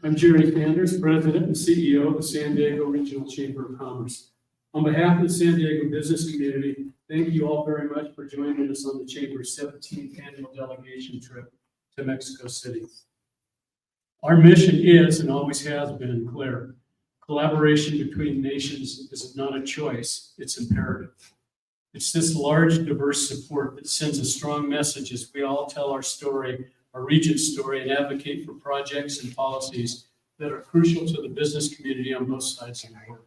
I'm Jerry Fanders, President and CEO of the San Diego Regional Chamber of Commerce. On behalf of the San Diego business community, thank you all very much for joining us on the Chamber's 17th annual delegation trip to Mexico City. Our mission is, and always has been, clear. Collaboration between nations is not a choice, it's imperative. It's this large, diverse support that sends a strong message as we all tell our story, our region's story, and advocate for projects and policies that are crucial to the business community on both sides of the border.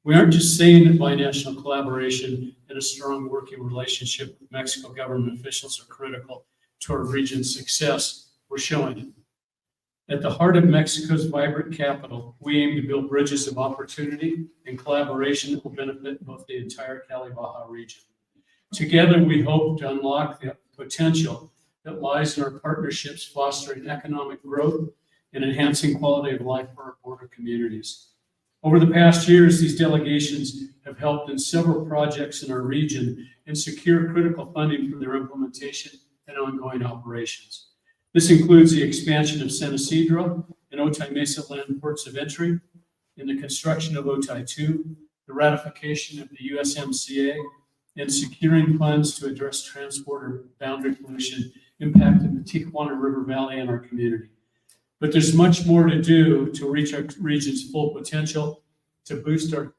We aren't just saying that binational collaboration and a strong working relationship with Mexico government officials are critical to our region's success. We're showing it. At the heart of Mexico's vibrant capital, we aim to build bridges of opportunity and collaboration that will benefit both the entire Cali-Baja region. Together, we hope to unlock the potential that lies in our partnerships fostering economic growth and enhancing quality of life for our border communities. Over the past years, these delegations have helped in several projects in our region and secure critical funding for their implementation and ongoing operations. This includes the expansion of San Isidro and Otay Mesa land ports of entry, and the construction of Otay 2, the ratification of the USMCA, and securing funds to address transporter boundary pollution impacting the Tijuana River Valley and our community. But there's much more to do to reach our region's full potential, to boost our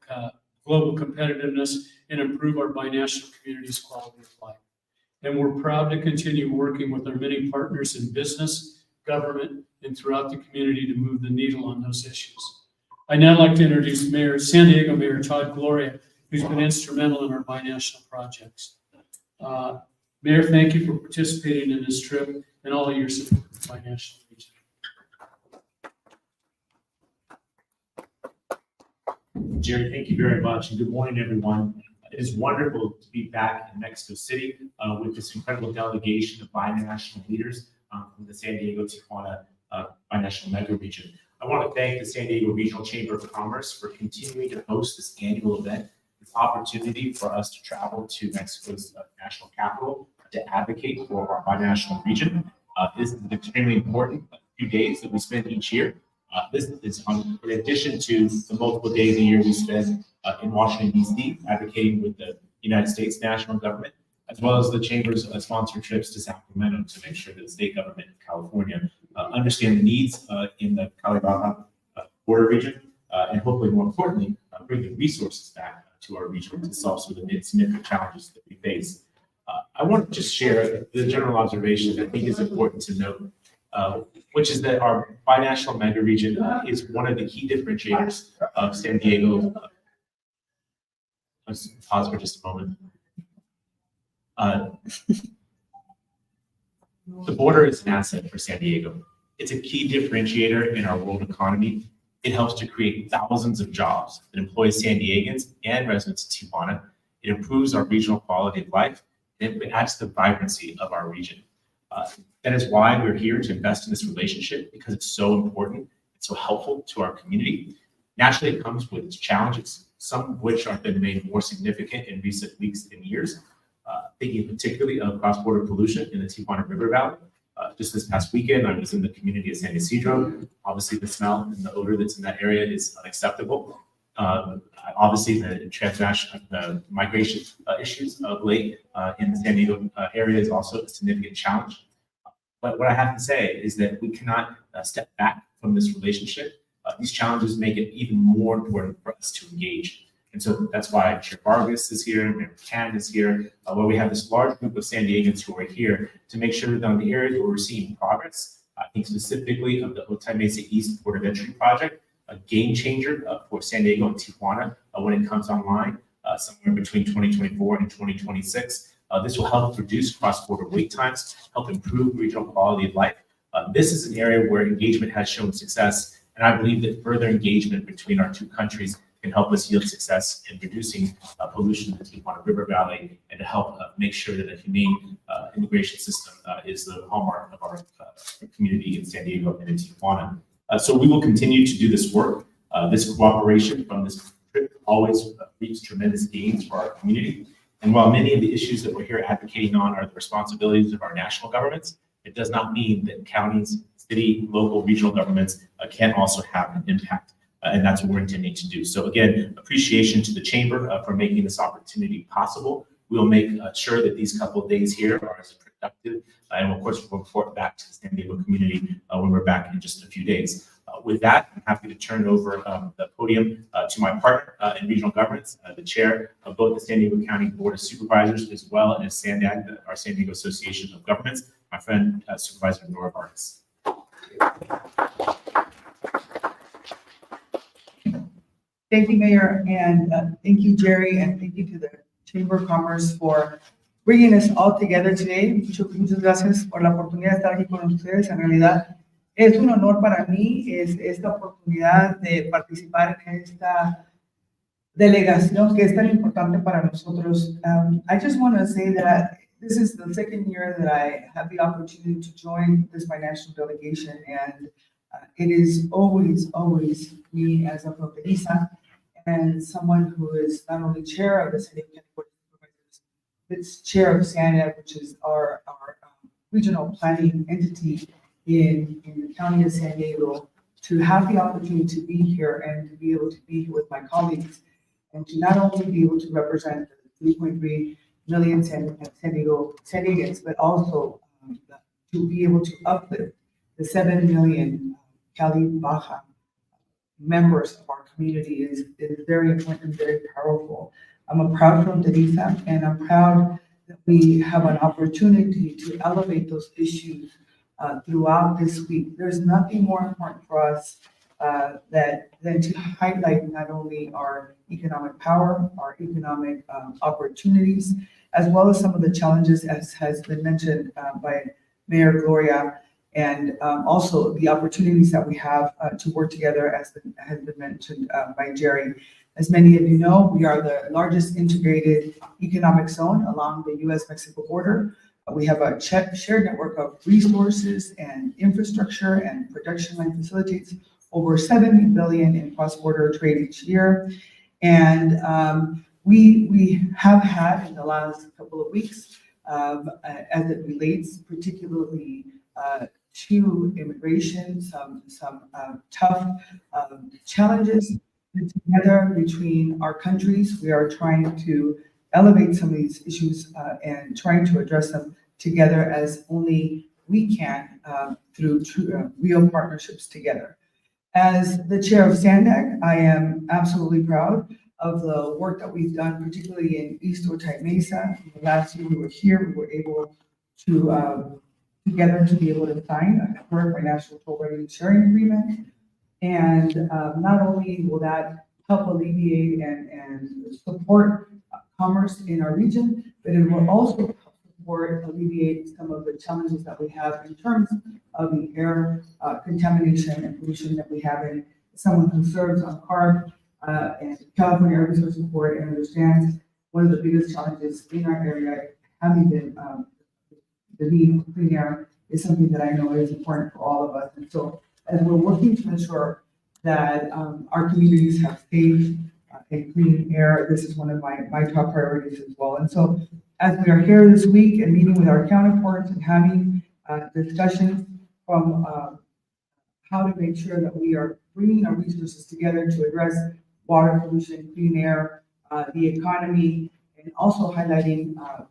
global competitiveness, and improve our binational community's quality of life. And we're proud to continue working with our many partners in business, government, and throughout the community to move the needle on those issues. I'd now like to introduce San Diego Mayor Todd Gloria, who's been instrumental in our binational projects. Mayor, thank you for participating in this trip and all of your support for the binational region. Jerry, thank you very much, and good morning, everyone. It is wonderful to be back in Mexico City with this incredible delegation of binational leaders from the San Diego-Tijuana binational mega region. I want to thank the San Diego Regional Chamber of Commerce for continuing to host this annual event, this opportunity for us to travel to Mexico's national capital to advocate for our binational region. This is an extremely important few days that we spend each year. This is in addition to the multiple days a year we spend in Washington, D.C., advocating with the United States national government, as well as the Chamber's sponsored trips to Sacramento to make sure that the state government of California understand the needs in the Cali-Baja border region, and hopefully, more importantly, bring the resources back to our region to solve some of the significant challenges that we face. I want to just share the general observation that I think is important to note, which is that our binational mega region is one of the key differentiators of San Diego. Let's pause for just a moment. The border is an asset for San Diego. It's a key differentiator in our world economy. It helps to create thousands of jobs that employ San Diegans and residents of Tijuana. It improves our regional quality of life, and it adds to the vibrancy of our region. That is why we're here to invest in this relationship, because it's so important, it's so helpful to our community. Naturally, it comes with its challenges, some of which have been made more significant in recent weeks and years, thinking particularly of cross-border pollution in the Tijuana River Valley. Just this past weekend, I was in the community of San Isidro. Obviously, the smell and the odor that's in that area is unacceptable. Obviously, the migration issues of late in the San Diego area is also a significant challenge. But what I have to say is that we cannot step back from this relationship. These challenges make it even more important for us to engage. And so that's why Chair Vargas is here, Mayor Cannon is here, where we have this large group of San Diegans who are here to make sure that on the areas where we're seeing progress, I think specifically of the Otay Mesa East Port of Entry project, a game changer for San Diego and Tijuana when it comes online somewhere between 2024 and 2026. This will help reduce cross-border wait times, help improve regional quality of life. This is an area where engagement has shown success, and I believe that further engagement between our two countries can help us yield success in reducing pollution in the Tijuana River Valley, and to help make sure that a humane immigration system is the hallmark of our community in San Diego and in Tijuana. So we will continue to do this work. This cooperation from this trip always reaps tremendous gains for our community. And while many of the issues that we're here advocating on are the responsibilities of our national governments, it does not mean that counties, city, local, regional governments can also have an impact. And that's what we're intending to do. So again, appreciation to the Chamber for making this opportunity possible. We'll make sure that these couple of days here are as productive, and of course, we'll report back to the San Diego community when we're back in just a few days. With that, I'm happy to turn over the podium to my partner in regional governance, the chair of both the San Diego County Board of Supervisors, as well as SANDAG, our San Diego Association of Governments, my friend Supervisor Nora Vargas. Thank you, Mayor, and thank you, Jerry, and thank you to the Chamber of Commerce for bringing us all together today. Muchas gracias por la oportunidad de estar aquí con ustedes. En realidad, es un honor para mí esta oportunidad de participar en esta delegación que es tan importante para nosotros. I just want to say that this is the second year that I have the opportunity to join this Binational delegation, and it is always me as a fronteriza and someone who is not only chair of the San Diego County Board of Supervisors, but chair of SANDAG, which is our regional planning entity in the county of San Diego, to have the opportunity to be here and to be able to be here with my colleagues and to not only be able to represent the 3.3 million San Diegans, but also to be able to uplift the 7 million Cali Baja members of our community is very important and very powerful. I'm a proud fronteriza, and I'm proud that we have an opportunity to elevate those issues throughout this week. There's nothing more important for us than to highlight not only our economic power, our economic opportunities, as well as some of the challenges, as has been mentioned by Mayor Gloria, and also the opportunities that we have to work together, as has been mentioned by Jerry. As many of you know, we are the largest integrated economic zone along the U.S. Mexico border. We have a shared network of resources and infrastructure, and production line facilitates over 7 billion in cross-border trade each year. And we have had in the last couple of weeks, as it relates particularly to immigration, some tough challenges. Together between our countries, we are trying to elevate some of these issues and trying to address them together as only we can through real partnerships together. As the chair of SANDAG, I am absolutely proud of the work that we've done, particularly in East Otay Mesa. Last year we were here, we were able to together to be able to sign a current Binational Toll Revenue Sharing Agreement. And not only will that help alleviate and support commerce in our region, but it will also help support, alleviate some of the challenges that we have in terms of the air contamination and pollution that we have. And someone who serves on CARB and California Air Resources Board and understands one of the biggest challenges in our area, having been the need for clean air, is something that I know is important for all of us. And so as we're working to ensure that our communities have safe and clean air, this is one of my top priorities as well. And so as we are here this week and meeting with our counterparts and having discussions from how to make sure that we are bringing our resources together to address water pollution, clean air, the economy, and also highlighting our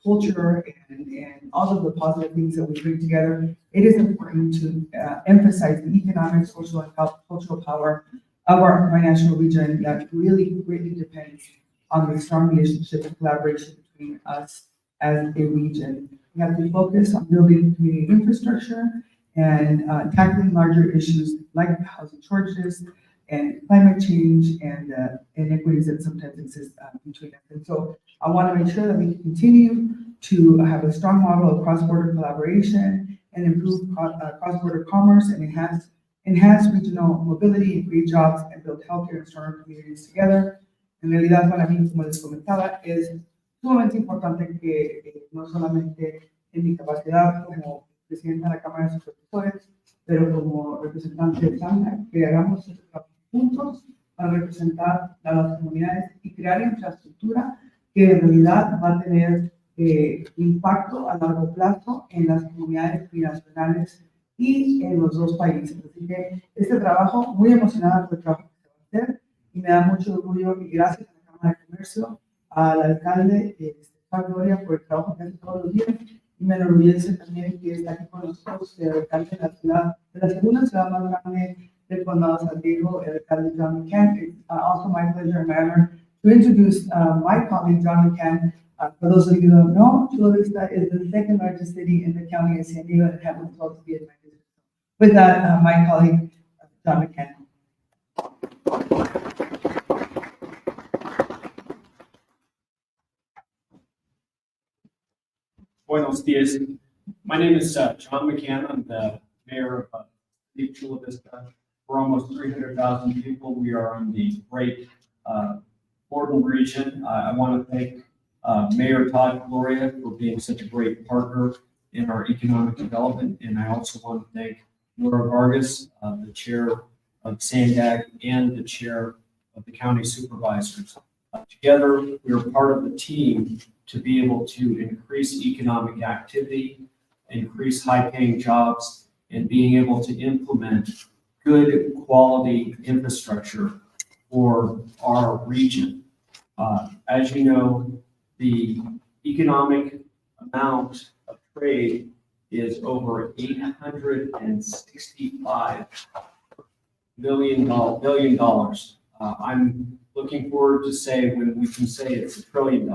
culture and all of the positive things that we bring together, it is important to emphasize the economic, social, and cultural power of our Binational region that really greatly depends on the strong relationship and collaboration between us as a region. We have to focus on building community infrastructure and tackling larger issues like housing shortages and climate change and inequities that sometimes exist between us. And so I want to make sure that we continue to have a strong model of cross-border collaboration and improve cross-border commerce and enhance regional mobility and create jobs and build healthier and stronger communities together. En realidad, para mí, como les comentaba, es sumamente importante que no solamente en mi capacidad como presidenta de la Cámara de Supervisores, pero como representante de SANDAG, que hagamos este trabajo juntos para representar a las comunidades y crear infraestructura que en realidad va a tener impacto a largo plazo en las comunidades binacionales y en los dos países. Así que este trabajo, muy emocionada por el trabajo que se va a hacer y me da mucho orgullo y gracias a la Cámara de Comercio, al alcalde Gloria por el trabajo que hace todos los días y me enorgullece también que está aquí con nosotros el alcalde de la ciudad, de la segunda ciudad más grande del condado de San Diego, el alcalde John McCann. It's also my pleasure and my honor to introduce my colleague John McCann. For those of you who don't know, Chula Vista is the second largest city in the county of San Diego and happens to also be in my district. With that, my colleague John McCann. Buenos dias. My name is John McCann. I'm the mayor of Chula Vista. We're almost 300,000 people. We are in the great Borden region. I want to thank Mayor Todd Gloria for being such a great partner in our economic development. And I also want to thank Nora Vargas, the chair of SANDAG and the chair of the county supervisors. Together, we are part of the team to be able to increase economic activity, increase high-paying jobs, and being able to implement good quality infrastructure for our region. As you know, the economic amount of trade is over $865 billion. I'm looking forward to say when we can say it's $1 trillion.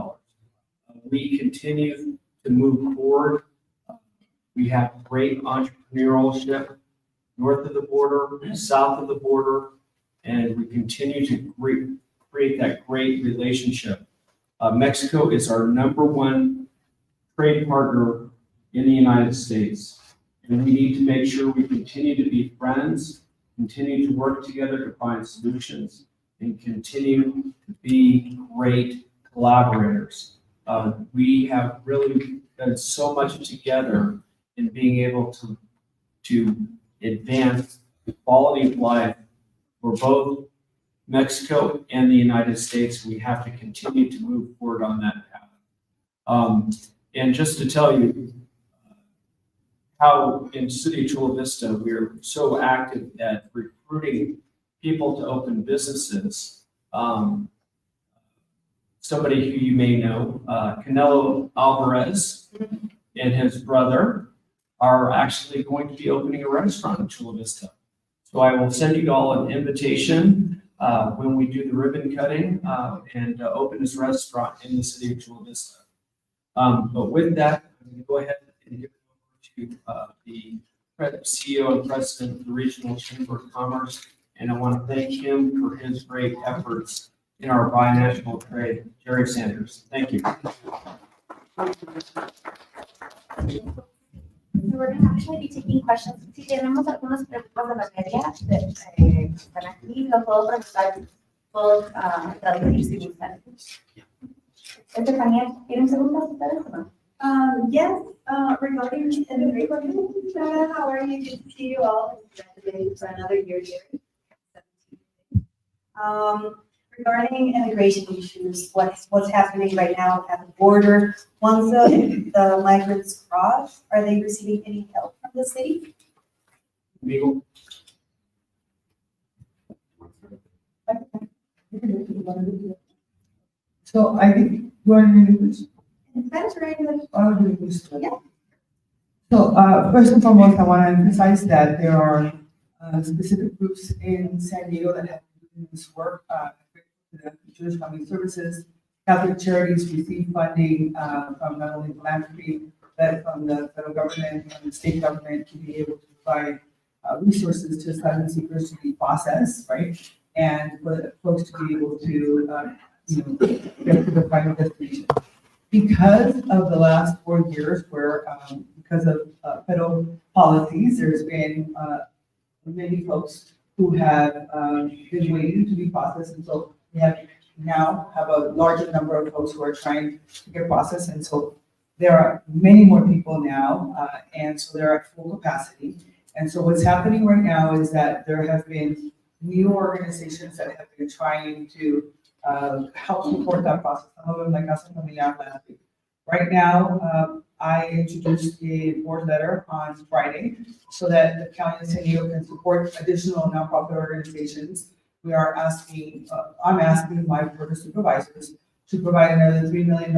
We continue to move forward. We have great entrepreneurship north of the border, south of the border, and we continue to create that great relationship. Mexico is our #1 trade partner in the United States, and we need to make sure we continue to be friends, continue to work together to find solutions, and continue to be great collaborators. We have really done so much together in being able to advance the quality of life for both Mexico and the United States. We have to continue to move forward on that path. And just to tell you how in City of Chula Vista, we're so active at recruiting people to open businesses. Somebody who you may know, Canelo Alvarez and his brother are actually going to be opening a restaurant in Chula Vista. So I will send you all an invitation when we do the ribbon cutting and open this restaurant in the City of Chula Vista. But with that, I'm going to go ahead and give it over to the CEO and president of the Regional Chamber of Commerce. And I want to thank him for his great efforts in our binational trade. Jerry Sanders, thank you. We're going to actually be taking questions. Si tenemos algunas preguntas de la media, están aquí, lo puedo preguntar, puedo traducir si gustan. Estefanía, ¿tienen preguntas ustedes o no? Yes, regarding immigration, how are you? Good to see you all. Congratulations for another year here. Regarding immigration issues, what's happening right now at the border? Once the migrants cross, are they receiving any help from the city? Amigo? So I think you are in English. That's right. I'll do English. Yeah. So first and foremost, I want to emphasize that there are specific groups in San Diego that have been doing this work. The Jewish Family Services, Catholic Charities receive funding from not only philanthropy, but from the federal government and the state government to be able to provide resources to asylum seekers to be processed, right? And for the folks to be able to, get to the final destination. Because of the last 4 years where, because of federal policies, there's been many folks who have been waiting to be processed. And so we now have a larger number of folks who are trying to get processed. And so there are many more people now, and so they're at full capacity. And so what's happening right now is that there have been new organizations that have been trying to help support that process. Some of them, like Casa Familiar last week. Right now, I introduced a board letter on Friday so that the county of San Diego can support additional nonprofit organizations. I'm asking my board of supervisors to provide another $3 million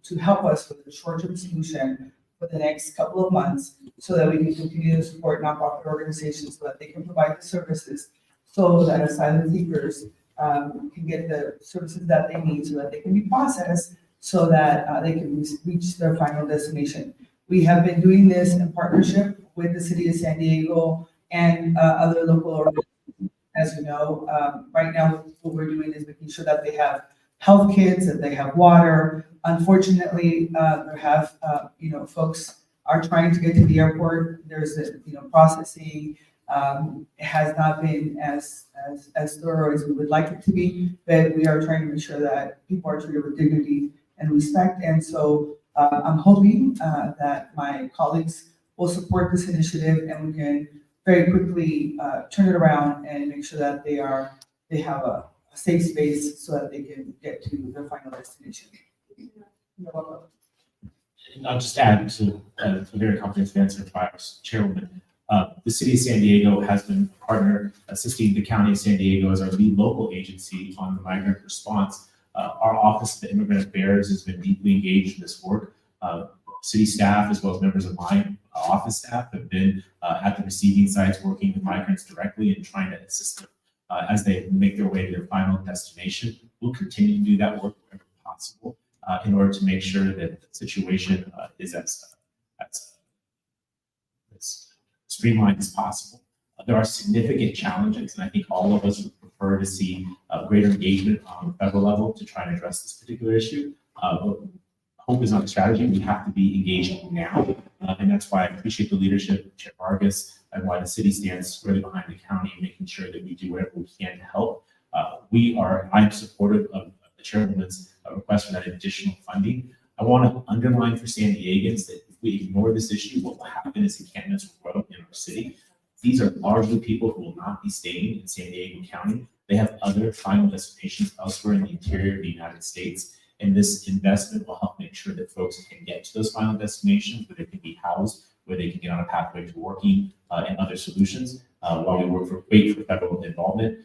to help us with the short-term solution for the next couple of months so that we can continue to support nonprofit organizations so that they can provide the services so that asylum seekers can get the services that they need so that they can be processed so that they can reach their final destination. We have been doing this in partnership with the city of San Diego and other local organizations. As you know, right now, what we're doing is making sure that they have health kits, that they have water. Unfortunately, there have, folks are trying to get to the airport. There's processing. It has not been as thorough as we would like it to be, but we are trying to make sure that people are treated with dignity and respect. And so I'm hoping that my colleagues will support this initiative and we can very quickly turn it around and make sure that they have a safe space so that they can get to their final destination. You're welcome. And I'll just add to a very comprehensive answer by our chairwoman. The city of San Diego has been a partner assisting the county of San Diego as our lead local agency on the migrant response. Our Office of Immigrant Affairs has been deeply engaged in this work. City staff, as well as members of my office staff, have been at the receiving sites working with migrants directly and trying to assist them as they make their way to their final destination. We'll continue to do that work wherever possible in order to make sure that the situation is as streamlined as possible. There are significant challenges, and I think all of us would prefer to see greater engagement on the federal level to try and address this particular issue. Hope is not a strategy. We have to be engaging now. And that's why I appreciate the leadership of Chair Vargas and why the city stands squarely behind the county, making sure that we do whatever we can to help. I'm supportive of the chairwoman's request for that additional funding. I want to underline for San Diegans that if we ignore this issue, what will happen is encampments will grow in our city. These are largely people who will not be staying in San Diego County. They have other final destinations elsewhere in the interior of the United States. And this investment will help make sure that folks can get to those final destinations where they can be housed, where they can get on a pathway to working and other solutions while we wait for federal involvement.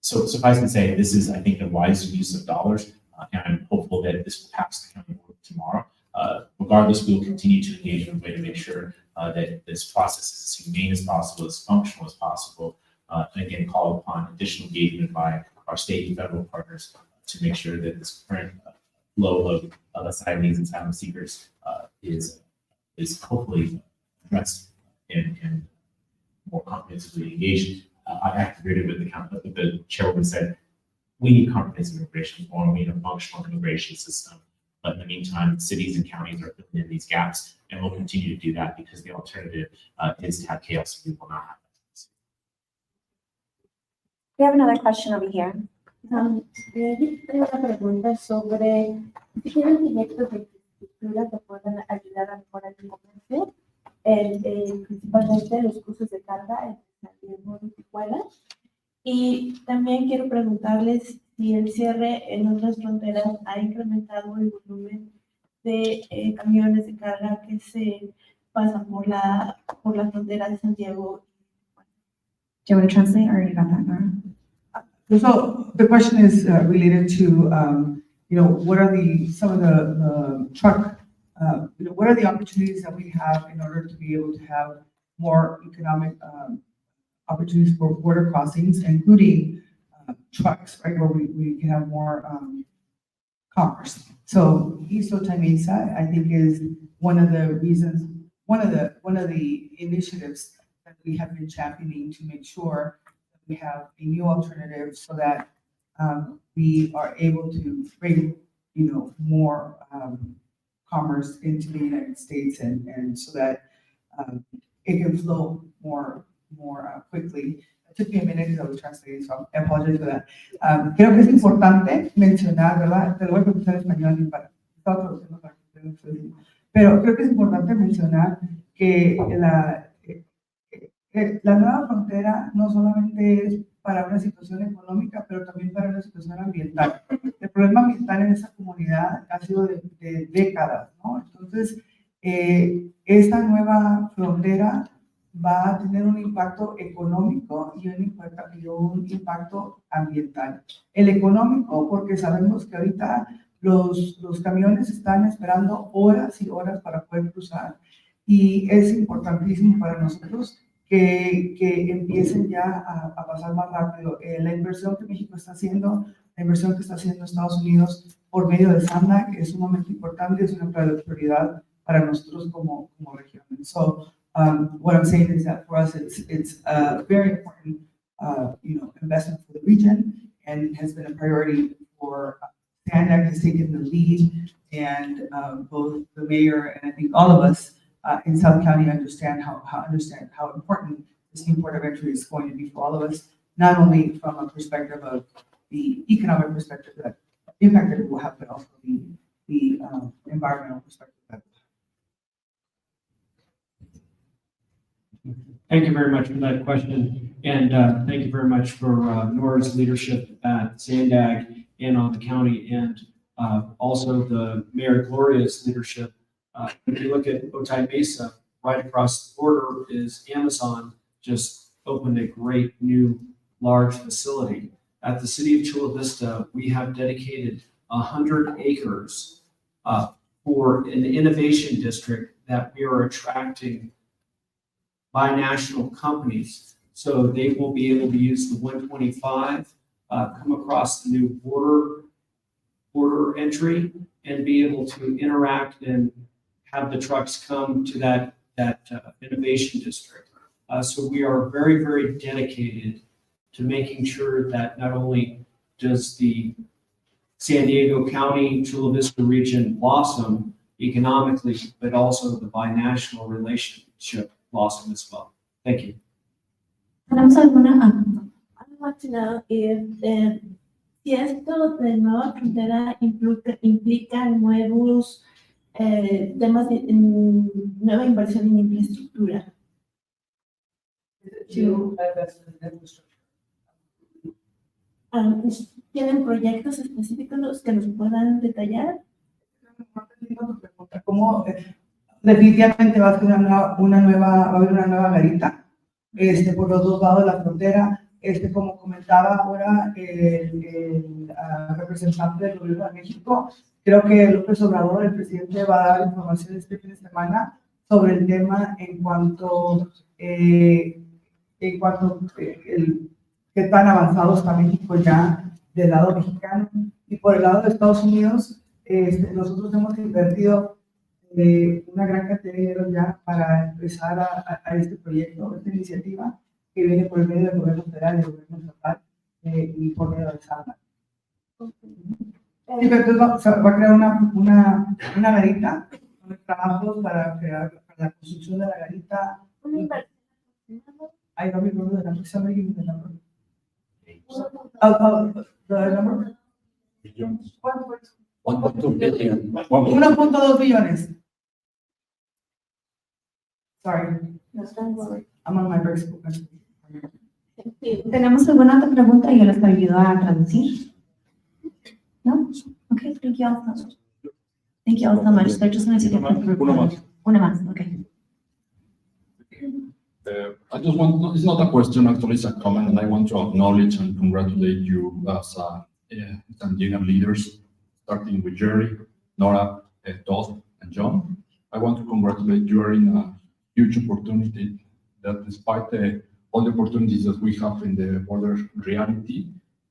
So suffice to say, this is, I think, a wise use of dollars, and I'm hopeful that this will pass the county board tomorrow. Regardless, we will continue to engage in a way to make sure that this process is as humane as possible, as functional as possible, and again, call upon additional engagement by our state and federal partners to make sure that this current flow of asylum and seekers is hopefully addressed and more comprehensively engaged. I activated with the chairwoman said, we need comprehensive immigration reform, we need a functional immigration system. But in the meantime, cities and counties are filling in these gaps, and we'll continue to do that because the alternative is to have chaos and we will not have that. We have another question over here. Yo tengo una pregunta sobre si tienen proyectos de infraestructura que puedan ayudar a mejorar el comercio, principalmente los cruces de carga entre San Diego y Tijuana. Y también quiero preguntarles si el cierre en otras fronteras ha incrementado el volumen de camiones de carga que se pasan por la frontera de San Diego. Do you want to translate or you got that, Nora? So the question is related to, what are some of the truck, what are the opportunities that we have in order to be able to have more economic opportunities for border crossings, including trucks, right, where we can have more commerce. So East Otay Mesa, I think, is one of the reasons, one of the initiatives that we have been championing to make sure we have a new alternative so that we are able to bring, more commerce into the United States and so that it can flow more quickly. It took me a minute because I was translating, so I apologize for that. Creo que es importante mencionar, ¿verdad? Te lo voy a preguntar en español para pero creo que es importante mencionar que la nueva frontera no solamente es para una situación económica, pero también para una situación ambiental. El problema ambiental en esa comunidad ha sido de décadas, ¿no? Entonces, esta nueva frontera va a tener un impacto económico y un impacto ambiental. El económico, porque sabemos que ahorita los camiones están esperando horas y horas para poder cruzar y es importantísimo para nosotros que empiecen ya a pasar más rápido. La inversión que México está haciendo, la inversión que está haciendo Estados Unidos por medio de SANDA, que es sumamente importante, es una prioridad para nosotros como región. So, what I'm saying is that for us, it's a very important, investment for the region, and has been a priority for SANDAC has taken the lead, and both the mayor and I think all of us in South County understand how important this new port of entry is going to be for all of us, not only from a perspective of the economic perspective, that impact that it will have, but also the environmental perspective. Thank you very much for that question. And thank you very much for Nora's leadership at Sandag and on the county, and also the Mayor Gloria's leadership. If you look at Otay Mesa, right across the border is Amazon just opened a great new large facility. At the city of Chula Vista, we have dedicated 100 acres for an innovation district that we are attracting binational companies. So they will be able to use the 125, come across the new border entry and be able to interact and have the trucks come to that innovation district. So we are very, very dedicated to making sure that not only does the San Diego County, Chula Vista region blossom economically, but also the binational relationship blossom as well. Thank you. ¿Tenemos alguna? I would like to know if si esto de nueva frontera implica nuevos temas de nueva inversión en infraestructura. ¿Tienen proyectos específicos que nos puedan detallar? ¿Cómo definitivamente va a haber una nueva garita por los dos lados de la frontera? Como comentaba ahora el representante del gobierno de México, creo que López Obrador, el presidente, va a dar información este fin de semana sobre el tema en cuanto qué tan avanzado está México ya del lado mexicano. Y por el lado de Estados Unidos, nosotros hemos invertido una gran cantidad de dinero ya para empezar a este proyecto, esta iniciativa que viene por el medio del gobierno federal y del gobierno estatal y por medio de SANDA. Sí, pero entonces va a crear una garita con trabajos para la construcción de la garita. ¿Una inversión? I don't remember the number. Somebody give me the number. The number? Billions. 1.2 billion. 1.2 billones. Sorry, No, don't worry. I'm on my break. ¿Tenemos alguna otra pregunta? Yo les ayudo a traducir. No? Okay, thank you all so much. Thank you all so much. They're just going to take a Uno más. Una más, okay. I just want, it's not a question, actually, it's a comment, and I want to acknowledge and congratulate you as San Diego leaders, starting with Jerry, Nora, Todd, and John. I want to congratulate you are in a huge opportunity that despite all the opportunities that we have in the border reality,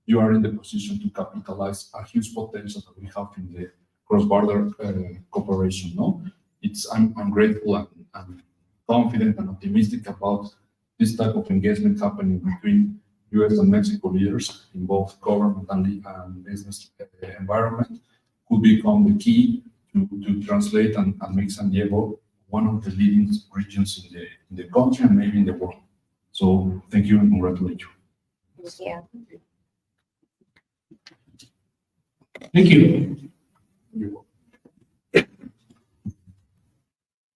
you are in the position to capitalize a huge potential that we have in the cross-border cooperation. No, I'm grateful and confident and optimistic about this type of engagement happening between U.S. and Mexico leaders in both government and business environment could become the key to translate and make San Diego one of the leading regions in the country and maybe in the world. So thank you and congratulate you. Thank you. Thank you.